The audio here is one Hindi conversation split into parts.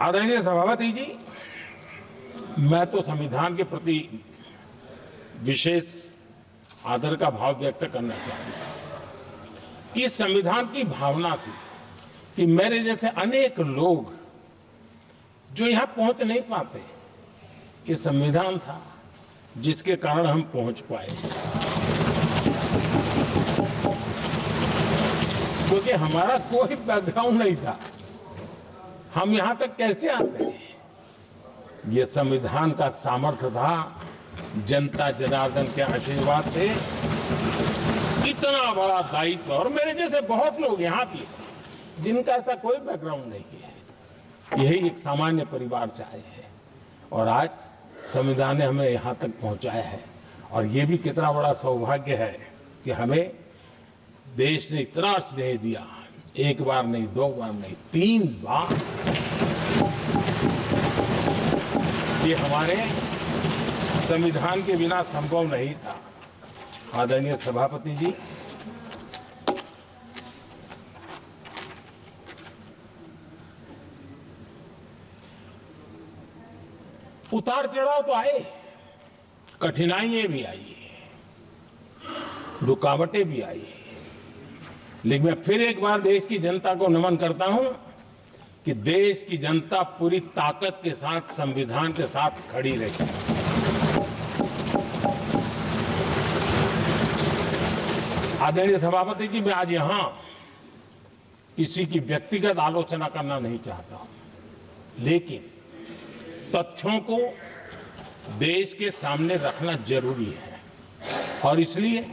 आदरणीय सभापति जी, मैं तो संविधान के प्रति विशेष आदर का भाव व्यक्त करना चाहूंगा कि संविधान की भावना थी कि मेरे जैसे अनेक लोग जो यहां पहुंच नहीं पाते, कि संविधान था जिसके कारण हम पहुंच पाए, क्योंकि हमारा कोई बैकग्राउंड नहीं था। हम यहां तक कैसे आते हैं? ये संविधान का सामर्थ्य था, जनता जनार्दन के आशीर्वाद थे। इतना बड़ा दायित्व, और मेरे जैसे बहुत लोग यहाँ भी हैं जिनका ऐसा कोई बैकग्राउंड नहीं है, यही एक सामान्य परिवार से आए हैं, और आज संविधान ने हमें यहाँ तक पहुँचाया है। और ये भी कितना बड़ा सौभाग्य है कि हमें देश ने इतना स्नेह दिया, एक बार नहीं, दो बार नहीं, 3 बार। ये हमारे संविधान के बिना संभव नहीं था। आदरणीय सभापति जी, उतार चढ़ाव तो आए, कठिनाइयां भी आई, रुकावटें भी आई, लेकिन मैं फिर एक बार देश की जनता को नमन करता हूं कि देश की जनता पूरी ताकत के साथ संविधान के साथ खड़ी रही। आदरणीय सभापति जी, मैं आज यहां किसी की व्यक्तिगत आलोचना करना नहीं चाहता हूं, लेकिन तथ्यों को देश के सामने रखना जरूरी है, और इसलिए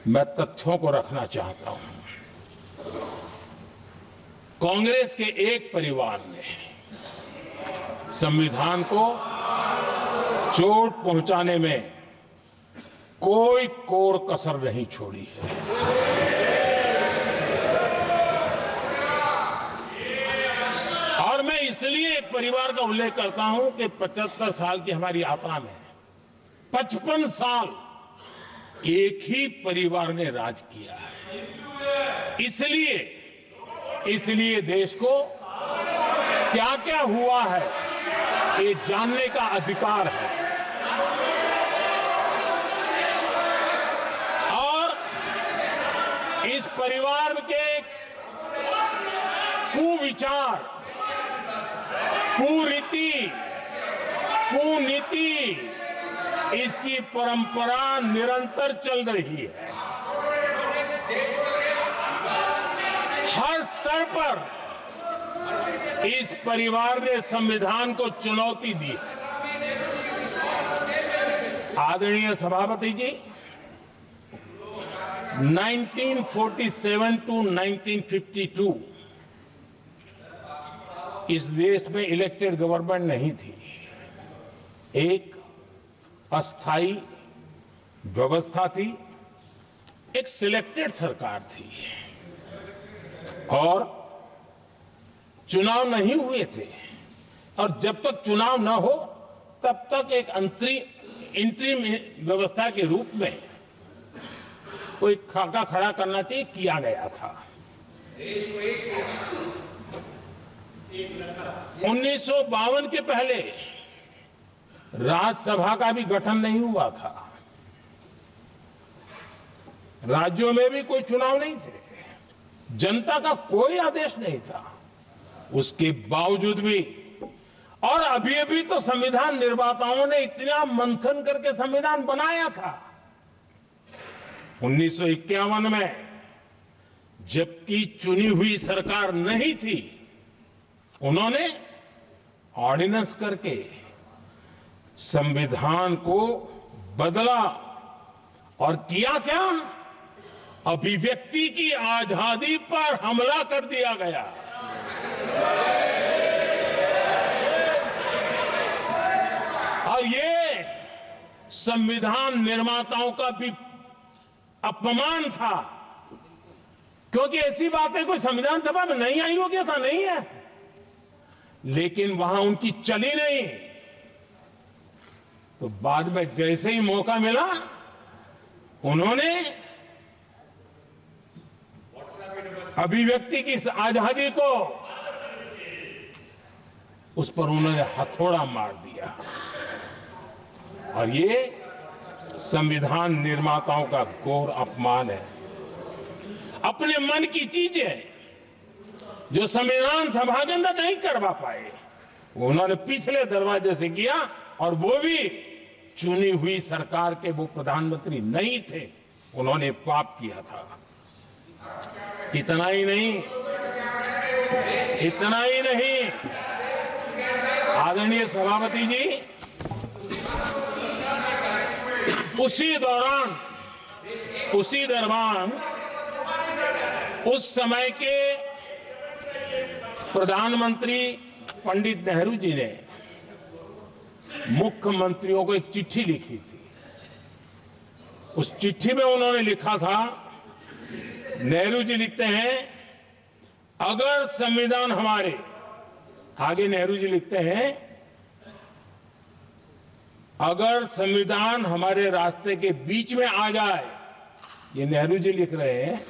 मैं तथ्यों को रखना चाहता हूं। कांग्रेस के एक परिवार ने संविधान को चोट पहुंचाने में कोई कोर कसर नहीं छोड़ी है। और मैं इसलिए एक परिवार का उल्लेख करता हूं कि 75 साल की हमारी यात्रा में 55 साल एक ही परिवार ने राज किया है। इसलिए देश को क्या क्या हुआ है ये जानने का अधिकार है, और इस परिवार के कुविचार, कुरीति, कुनीति, इसकी परंपरा निरंतर चल रही है। हर स्तर पर इस परिवार ने संविधान को चुनौती दी। आदरणीय सभापति जी, 1947 टू 1952 इस देश में इलेक्टेड गवर्नमेंट नहीं थी। एक अस्थाई व्यवस्था थी, एक सिलेक्टेड सरकार थी, और चुनाव नहीं हुए थे। और जब तक चुनाव न हो तब तक एक इंटरिम व्यवस्था के रूप में कोई खाका खड़ा करना चाहिए, किया गया था। 1952 के पहले राज्यसभा का भी गठन नहीं हुआ था, राज्यों में भी कोई चुनाव नहीं थे, जनता का कोई आदेश नहीं था। उसके बावजूद भी, और अभी तो संविधान निर्माताओं ने इतना मंथन करके संविधान बनाया था। 1951 में जबकि चुनी हुई सरकार नहीं थी, उन्होंने ऑर्डिनेंस करके संविधान को बदला, और किया क्या? अभिव्यक्ति की आजादी पर हमला कर दिया गया। और ये संविधान निर्माताओं का भी अपमान था, क्योंकि ऐसी बातें कोई संविधान सभा में नहीं आई होगी, ऐसा नहीं है, लेकिन वहां उनकी चली नहीं। तो बाद में जैसे ही मौका मिला, उन्होंने अभिव्यक्ति की इस आजादी को उस पर उन्होंने हथौड़ा मार दिया। और ये संविधान निर्माताओं का घोर अपमान है। अपने मन की चीजें जो संविधान सभा के अंदर नहीं करवा पाए, उन्होंने पिछले दरवाजे से किया, और वो भी चुनी हुई सरकार के वो प्रधानमंत्री नहीं थे, उन्होंने पाप किया था। इतना ही नहीं, आदरणीय सभापति जी, उसी दौरान उस समय के प्रधानमंत्री पंडित नेहरू जी ने मुख्यमंत्रियों को एक चिट्ठी लिखी थी। उस चिट्ठी में उन्होंने लिखा था, नेहरू जी लिखते हैं, अगर संविधान हमारे, आगे नेहरू जी लिखते हैं, अगर संविधान हमारे रास्ते के बीच में आ जाए, ये नेहरू जी लिख रहे हैं,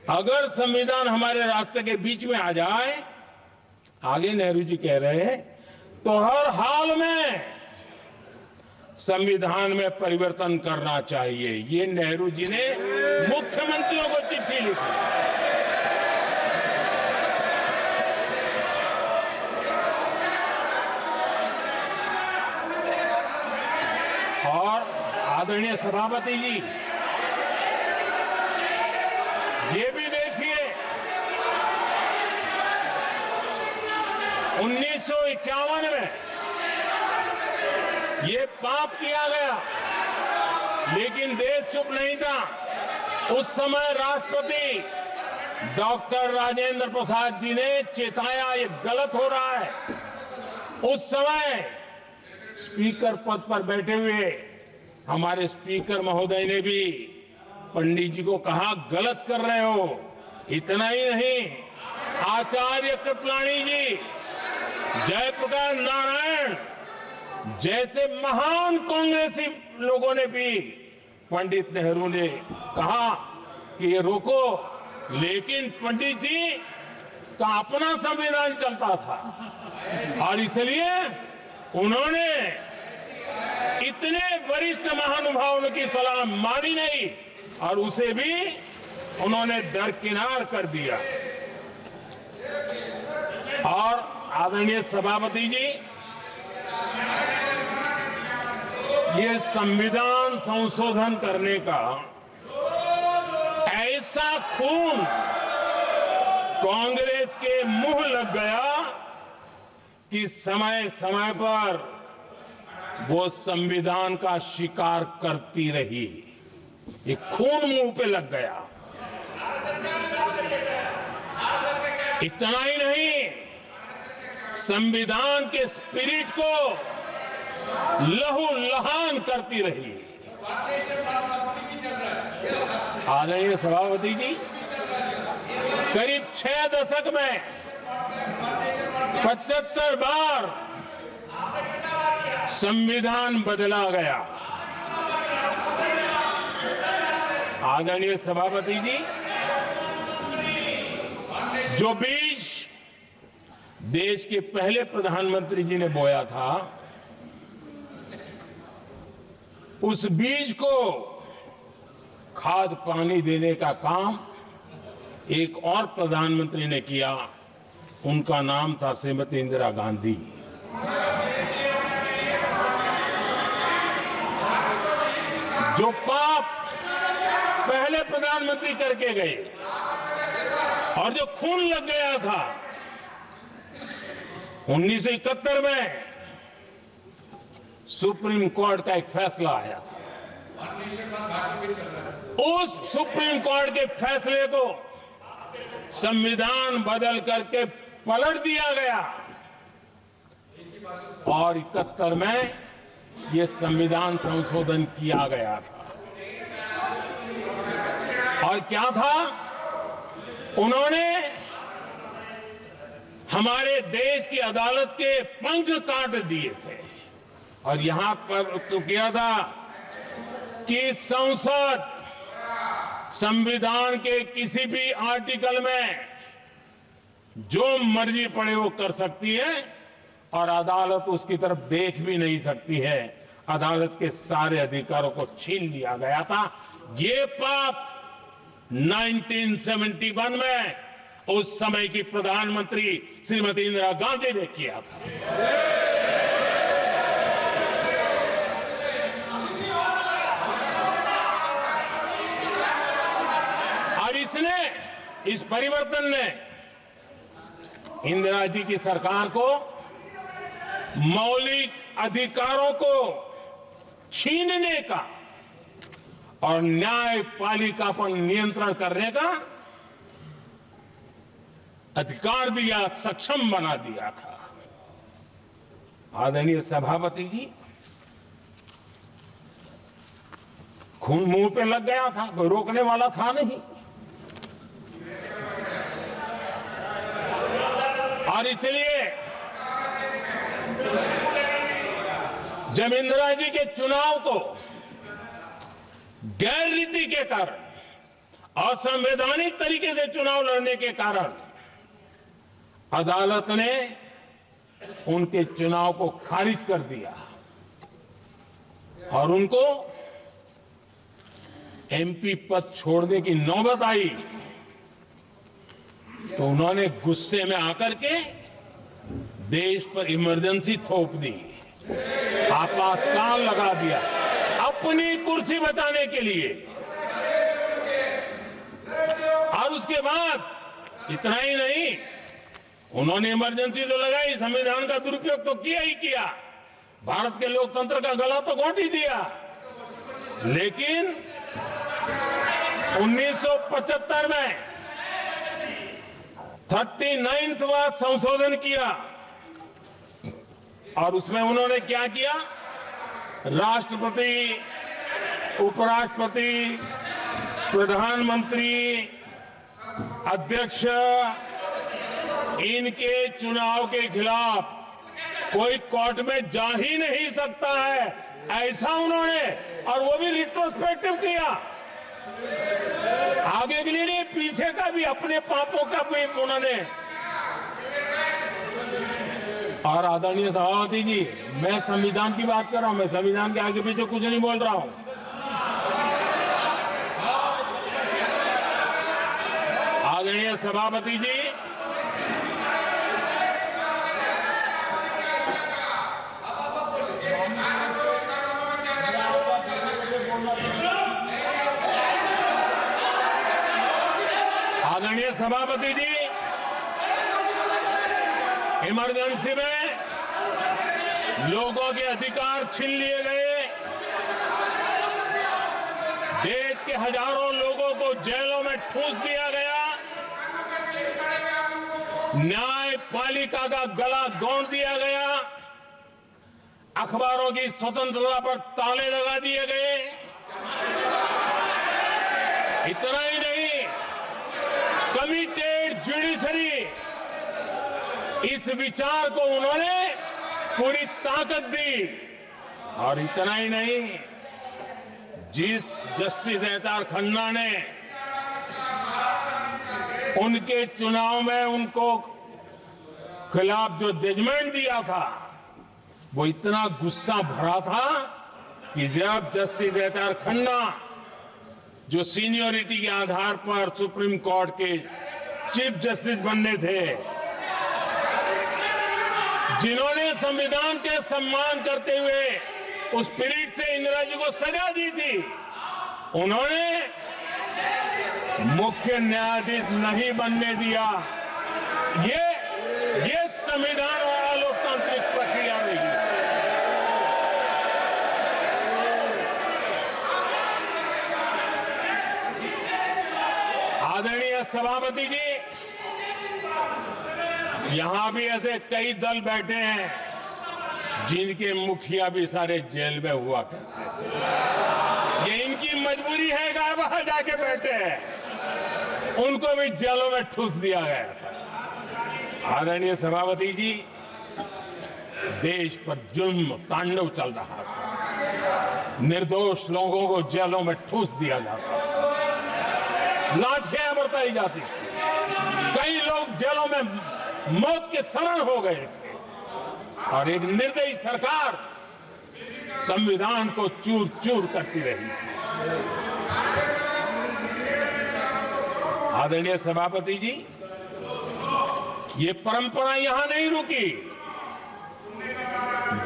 अगर संविधान हमारे रास्ते के बीच में आ जाए, आगे नेहरू जी कह रहे हैं, तो हर हाल में संविधान में परिवर्तन करना चाहिए। ये नेहरू जी ने मुख्यमंत्रियों को चिट्ठी लिखी। और आदरणीय सभापति जी, ये भी देखिए, 1951 में ये पाप किया गया, लेकिन देश चुप नहीं था। उस समय राष्ट्रपति डॉक्टर राजेंद्र प्रसाद जी ने चेताया, ये गलत हो रहा है। उस समय स्पीकर पद पर बैठे हुए हमारे स्पीकर महोदय ने भी पंडित जी को कहा, गलत कर रहे हो। इतना ही नहीं, आचार्य कृपलानी जी, जयप्रकाश नारायण जैसे महान कांग्रेसी लोगों ने भी पंडित नेहरू ने कहा कि ये रोको, लेकिन पंडित जी का अपना संविधान चलता था, और इसलिए उन्होंने इतने वरिष्ठ महानुभावों की सलाह मानी नहीं, और उसे भी उन्होंने दरकिनार कर दिया। और आदरणीय सभापति जी, ये संविधान संशोधन करने का ऐसा खून कांग्रेस के मुंह लग गया कि समय समय पर वो संविधान का शिकार करती रही। ये खून मुंह पे लग गया। इतना ही नहीं, संविधान के स्पिरिट को लहूलुहान करती रही। आदरणीय सभापति जी, करीब 6 दशक में 75 बार संविधान बदला गया। आदरणीय सभापति जी, जो बीज देश के पहले प्रधानमंत्री जी ने बोया था, उस बीज को खाद पानी देने का काम एक और प्रधानमंत्री ने किया। उनका नाम था श्रीमती इंदिरा गांधी। जो पाप पहले प्रधानमंत्री करके गए और जो खून लग गया था 1971 में, सुप्रीम कोर्ट का एक फैसला आया था। उस सुप्रीम कोर्ट के फैसले को संविधान बदल करके पलट दिया गया, और 71 में ये संविधान संशोधन किया गया था। और क्या था, उन्होंने हमारे देश की अदालत के पंख काट दिए थे, और यहां पर तो किया था कि संसद संविधान के किसी भी आर्टिकल में जो मर्जी पड़े वो कर सकती है, और अदालत उसकी तरफ देख भी नहीं सकती है। अदालत के सारे अधिकारों को छीन लिया गया था। ये पाप 1971 में उस समय की प्रधानमंत्री श्रीमती इंदिरा गांधी ने किया था। और इस परिवर्तन ने इंदिरा जी की सरकार को मौलिक अधिकारों को छीनने का और न्यायपालिका पर नियंत्रण करने का अधिकार दिया, सक्षम बना दिया था। आदरणीय सभापति जी, खून मुंह पे लग गया था, कोई रोकने वाला था नहीं। और इसलिए जब इंदिरा जी के चुनाव को गैर रीति के कारण, असंवैधानिक तरीके से चुनाव लड़ने के कारण अदालत ने उनके चुनाव को खारिज कर दिया और उनको एमपी पद छोड़ने की नौबत आई, तो उन्होंने गुस्से में आकर के देश पर इमरजेंसी थोप दी, आपातकाल लगा दिया अपनी कुर्सी बचाने के लिए। और उसके बाद इतना ही नहीं, उन्होंने इमरजेंसी तो लगाई, संविधान का दुरुपयोग तो किया ही किया, भारत के लोकतंत्र का गला तो घोंट ही दिया। लेकिन 1975 में 39वां संशोधन किया और उसमें उन्होंने क्या किया, राष्ट्रपति, उपराष्ट्रपति, प्रधानमंत्री, अध्यक्ष, इनके चुनाव के खिलाफ कोई कोर्ट में जा ही नहीं सकता है, ऐसा उन्होंने, और वो भी रिट्रोस्पेक्टिव किया, आगे के लिए नहीं, पीछे का भी, अपने पापों का भी उन्होंने। और आदरणीय सभापति जी, मैं संविधान की बात कर रहा हूं, मैं संविधान के आगे पीछे कुछ नहीं बोल रहा हूं। आदरणीय सभापति जी, आदरणीय सभापति जी, इमरजेंसी में लोगों के अधिकार छीन लिए गए, देश के हजारों लोगों को जेलों में ठूंस दिया गया, न्यायपालिका का गला घोंट दिया गया, अखबारों की स्वतंत्रता पर ताले लगा दिए गए। इतना ही नहीं, कमिटेड जुडिशरी, इस विचार को उन्होंने पूरी ताकत दी। और इतना ही नहीं, जिस जस्टिस एच.आर. खन्ना ने उनके चुनाव में उनको खिलाफ जो जजमेंट दिया था, वो इतना गुस्सा भरा था कि जब जस्टिस एच.आर. खन्ना, जो सीनियरिटी के आधार पर सुप्रीम कोर्ट के चीफ जस्टिस बनने थे, जिन्होंने संविधान के सम्मान करते हुए उस स्पिरिट से इंदिरा जी को सजा दी थी, उन्होंने मुख्य न्यायाधीश नहीं बनने दिया। ये संविधान और लोकतांत्रिक प्रक्रिया रही। आदरणीय सभापति जी, यहां भी ऐसे कई दल बैठे हैं जिनके मुखिया भी सारे जेल में हुआ करते थे। ये इनकी मजबूरी है कि वहां जाके बैठे हैं, उनको भी जेलों में ठूस दिया गया था। आदरणीय सभापति जी, देश पर जुल्म तांडव चल रहा था, निर्दोष लोगों को जेलों में ठूस दिया जाता था, लाठियां बरताई जाती थी, कई लोग जेलों में मौत के शरण हो गए थे। और एक निर्दयी सरकार संविधान को चूर चूर करती रही थी। आदरणीय सभापति जी, ये परंपरा यहां नहीं रुकी।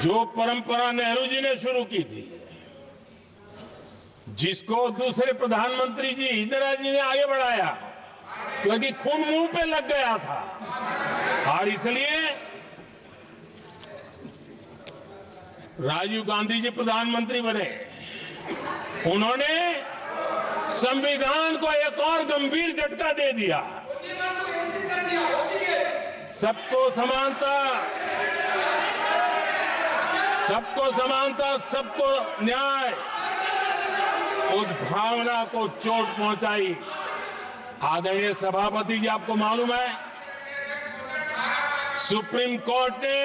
जो परंपरा नेहरू जी ने शुरू की थी, जिसको दूसरे प्रधानमंत्री जी इंदिरा जी ने आगे बढ़ाया, क्योंकि खून मुंह पे लग गया था, और इसलिए राजीव गांधी जी प्रधानमंत्री बने। उन्होंने संविधान को एक और गंभीर झटका दे दिया। सबको समानता, सबको समानता, सबको न्याय, उस भावना को चोट पहुंचाई। आदरणीय सभापति जी, आपको मालूम है, सुप्रीम कोर्ट ने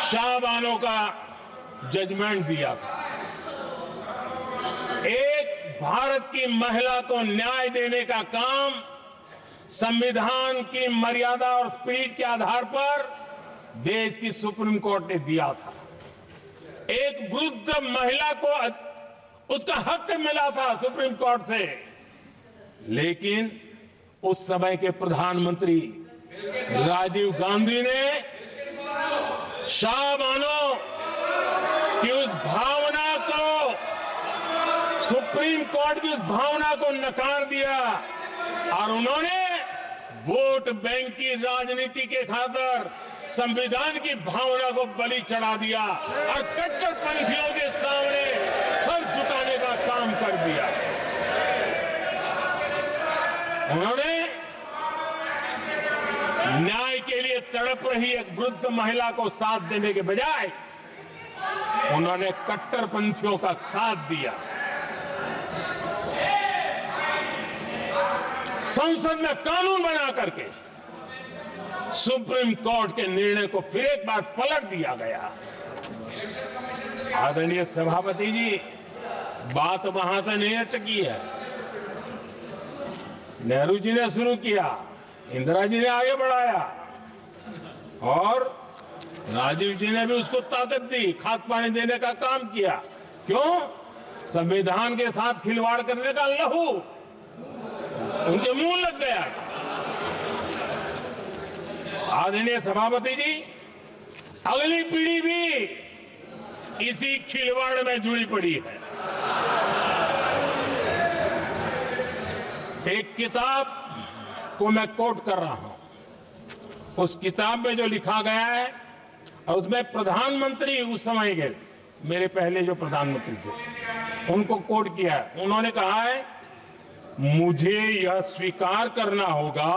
शाहबानो का जजमेंट दिया था। एक भारत की महिला को न्याय देने का काम संविधान की मर्यादा और स्पिरिट के आधार पर देश की सुप्रीम कोर्ट ने दिया था। एक वृद्ध महिला को उसका हक मिला था सुप्रीम कोर्ट से, लेकिन उस समय के प्रधानमंत्री राजीव गांधी ने शाहबानो की उस भावना को, सुप्रीम कोर्ट की उस भावना को नकार दिया, और उन्होंने वोट बैंक की राजनीति के खातिर संविधान की भावना को बलि चढ़ा दिया और कट्टरपंथियों के सामने सर झुकाने का काम कर दिया। उन्होंने न्याय के लिए तड़प रही एक वृद्ध महिला को साथ देने के बजाय उन्होंने कट्टरपंथियों का साथ दिया। संसद में कानून बना करके सुप्रीम कोर्ट के निर्णय को फिर एक बार पलट दिया गया। आदरणीय सभापति जी, बात वहां से नहीं अटकी है। नेहरू जी ने शुरू किया, इंदिरा जी ने आगे बढ़ाया, और राजीव जी ने भी उसको ताकत दी, खाद पानी देने का काम किया। क्यों? संविधान के साथ खिलवाड़ करने का लहू उनके मुंह लग गया। आदरणीय सभापति जी, अगली पीढ़ी भी इसी खिलवाड़ में जुड़ी पड़ी है। एक किताब को मैं कोट कर रहा हूं। उस किताब में जो लिखा गया है, और उसमें प्रधानमंत्री उस समय के मेरे पहले जो प्रधानमंत्री थे उनको कोट किया है। उन्होंने कहा है, मुझे यह स्वीकार करना होगा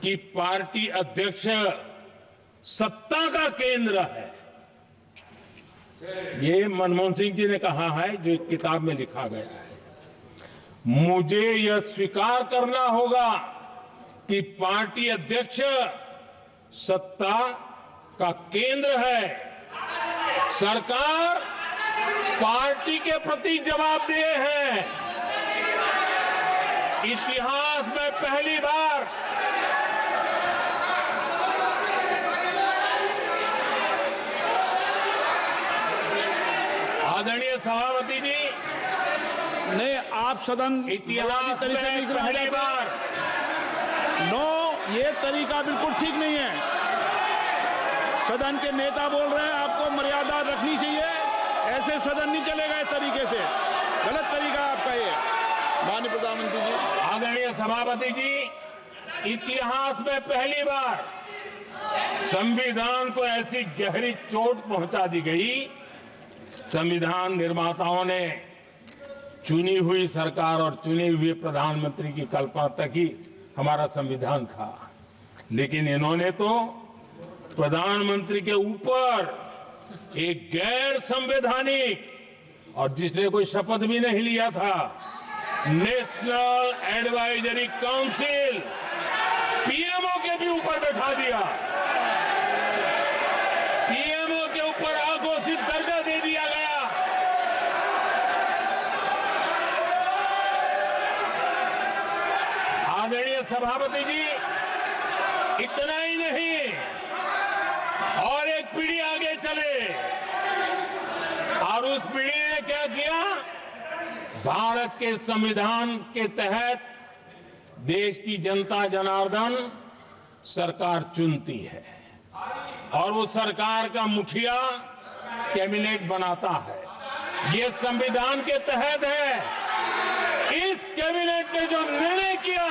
कि पार्टी अध्यक्ष सत्ता का केंद्र है। ये मनमोहन सिंह जी ने कहा है, जो एक किताब में लिखा गया है। मुझे यह स्वीकार करना होगा कि पार्टी अध्यक्ष सत्ता का केंद्र है। सरकार पार्टी के प्रति जवाबदेह है। इतिहास में पहली बार आदरणीय सभापति जी, नहीं, आप सदन इतिहास तरीके में पहली बार ये तरीका बिल्कुल ठीक नहीं है। सदन के नेता बोल रहे हैं, आपको मर्यादा रखनी चाहिए। ऐसे सदन नहीं चलेगा इस तरीके से, गलत तरीका आपका ये। माननीय प्रधानमंत्री जी। आदरणीय सभापति जी, इतिहास में पहली बार संविधान को ऐसी गहरी चोट पहुंचा दी गई। संविधान निर्माताओं ने चुनी हुई सरकार और चुने हुए प्रधानमंत्री की कल्पना तक ही हमारा संविधान था, लेकिन इन्होंने तो प्रधानमंत्री के ऊपर एक गैर संवैधानिक, और जिसने कोई शपथ भी नहीं लिया था, नेशनल एडवाइजरी काउंसिल पीएमओ के भी ऊपर बैठा दिया। पीएमओ के ऊपर अघोषित दर्जा दे दिया गया। आदरणीय सभापति जी, इतना ही नहीं, और एक पीढ़ी आगे चले। और उस पीढ़ी ने क्या किया? भारत के संविधान के तहत देश की जनता जनार्दन सरकार चुनती है और वो सरकार का मुखिया कैबिनेट बनाता है। ये संविधान के तहत है। इस कैबिनेट ने जो निर्णय किया,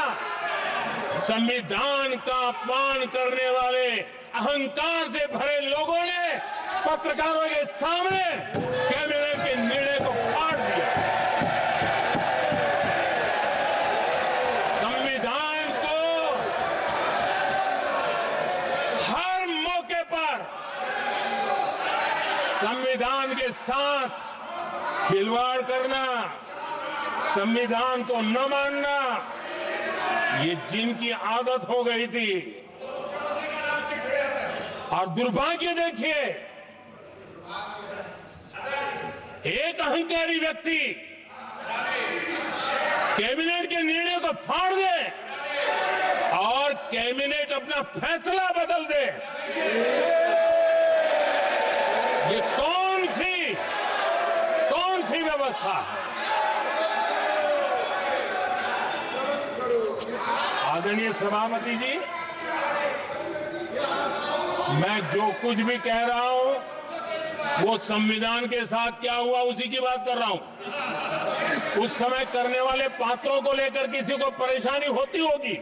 संविधान का अपमान करने वाले अहंकार से भरे लोगों ने पत्रकारों के सामने कैबिनेट के निर्णय को फाड़ दिया। संविधान को हर मौके पर संविधान के साथ खिलवाड़ करना, संविधान को न मानना, ये जिनकी आदत हो गई थी। और दुर्भाग्य देखिए, एक अहंकारी व्यक्ति कैबिनेट के निर्णय को फाड़ दे और कैबिनेट अपना फैसला बदल दे। ये कौन सी व्यवस्था है? आदरणीय सभापति जी, मैं जो कुछ भी कह रहा हूं वो संविधान के साथ क्या हुआ उसी की बात कर रहा हूं। उस समय करने वाले पात्रों को लेकर किसी को परेशानी होती होगी,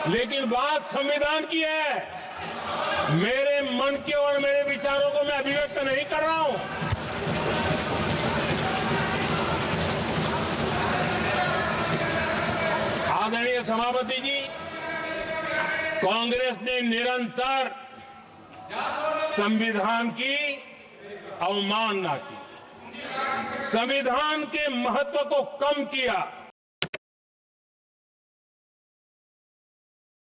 लेकिन बात संविधान की है। मेरे मन के और मेरे विचारों को मैं अभिव्यक्त नहीं कर रहा हूं। आदरणीय सभापति जी, कांग्रेस ने निरंतर संविधान की अवमानना की, संविधान के महत्व को कम किया।